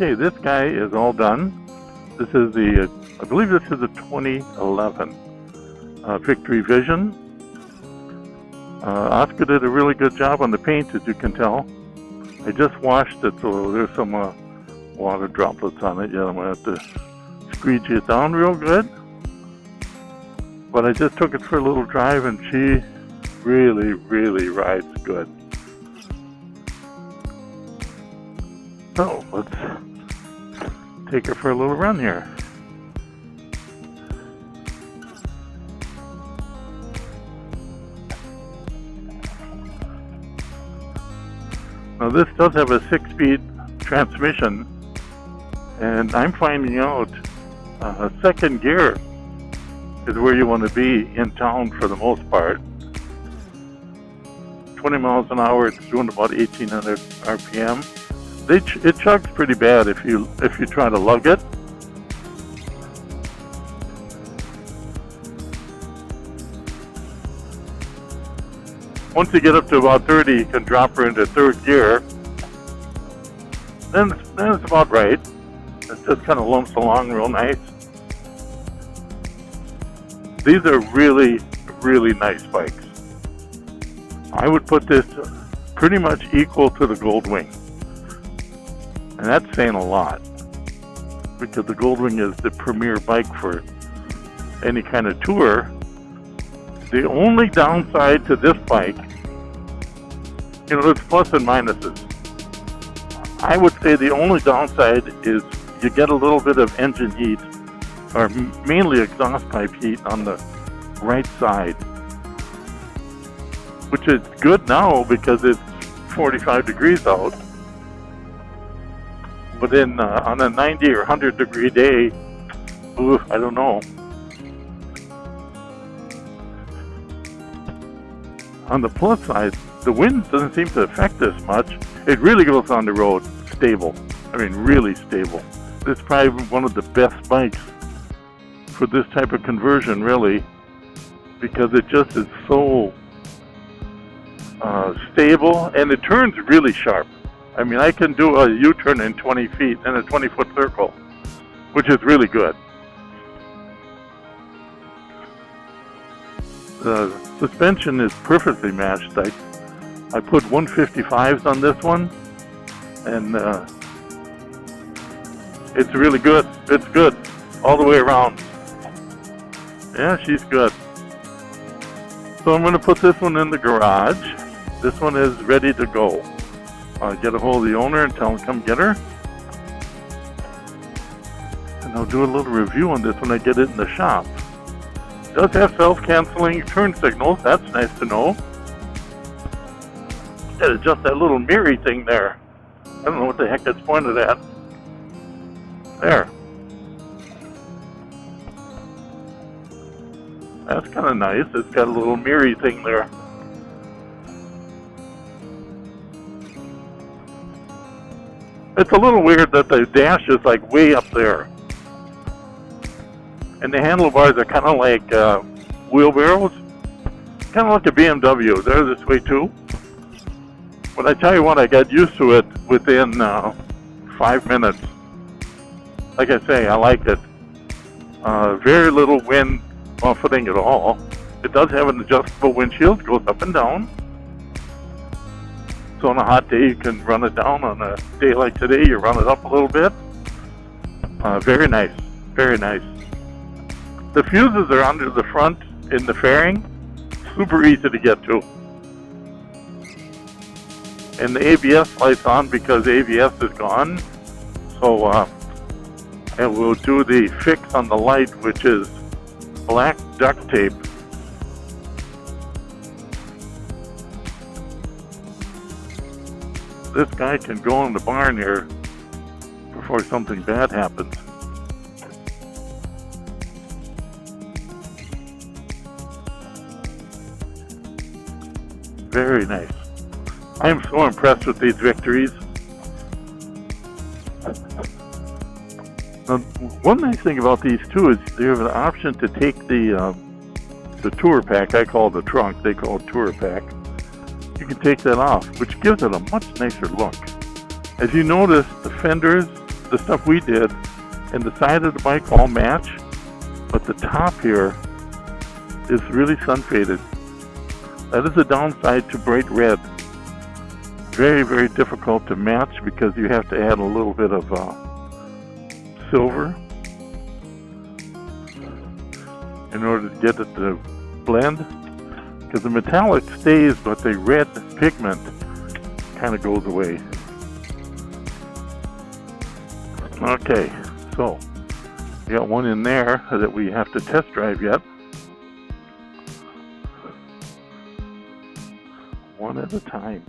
Okay, this guy is all done. This is I believe this is a 2011 Victory Vision. Oscar did a really good job on the paint, as you can tell. I just washed it, so there's some water droplets on it. Yeah, I'm going to have to squeegee it down real good. But I just took it for a little drive, and she really, really rides good. So let's take her for a little run here. Now this does have a 6-speed transmission, and I'm finding out second gear is where you want to be in town for the most part. 20 miles an hour, it's doing about 1800 RPM. It chugs pretty bad if you try to lug it. Once you get up to about 30, you can drop her into third gear. Then it's about right. It just kind of lumps along real nice. These are really, really nice bikes. I would put this pretty much equal to the Goldwing. And that's saying a lot, because the Goldwing is the premier bike for any kind of tour. The only downside to this bike, there's plus and minuses. I would say the only downside is you get a little bit of engine heat, or mainly exhaust pipe heat on the right side, which is good now because it's 45 degrees out. But then on a 90 or 100 degree day, I don't know. On the plus side, the wind doesn't seem to affect this much. It really goes on the road stable. I mean, really stable. This is probably one of the best bikes for this type of conversion, really, because it just is so stable, and it turns really sharp. I mean, I can do a U-turn in 20 feet in a 20-foot circle, which is really good. The suspension is perfectly matched. I put 155s on this one, and it's really good. It's good all the way around. Yeah, she's good. So I'm going to put this one in the garage. This one is ready to go. I'll get a hold of the owner and tell him to come get her. And I'll do a little review on this when I get it in the shop. It does have self-canceling turn signals. That's nice to know. That is just that little mirror thing there. I don't know what the heck it's pointed at. There. That's kind of nice. It's got a little mirror thing there. It's a little weird that the dash is like way up there. And the handlebars are kind of like wheelbarrows. Kind of like a BMW. They're this way too. But I tell you what, I got used to it within 5 minutes. Like I say, I like it. Very little wind buffeting at all. It does have an adjustable windshield. It goes up and down. So on a hot day, you can run it down. On a day like today, you run it up a little bit. Very nice. Very nice. The fuses are under the front in the fairing. Super easy to get to. And the ABS light's on because ABS is gone. So and we'll do the fix on the light, which is black duct tape. This guy can go in the barn here before something bad happens. Very nice. I am so impressed with these Victories. Now, one nice thing about these too is they have an option to take the tour pack. I call it the trunk. They call it tour pack. You can take that off, which gives it a much nicer look. As you notice, the fenders the stuff we did, and the side of the bike all match, but the top here is really sun faded. That is a downside to bright red. Very, very difficult to match because you have to add a little bit of silver in order to get it to blend, because the metallic stays but the red pigment kind of goes away. Okay, so we got one in there that we have to test drive yet. One at a time.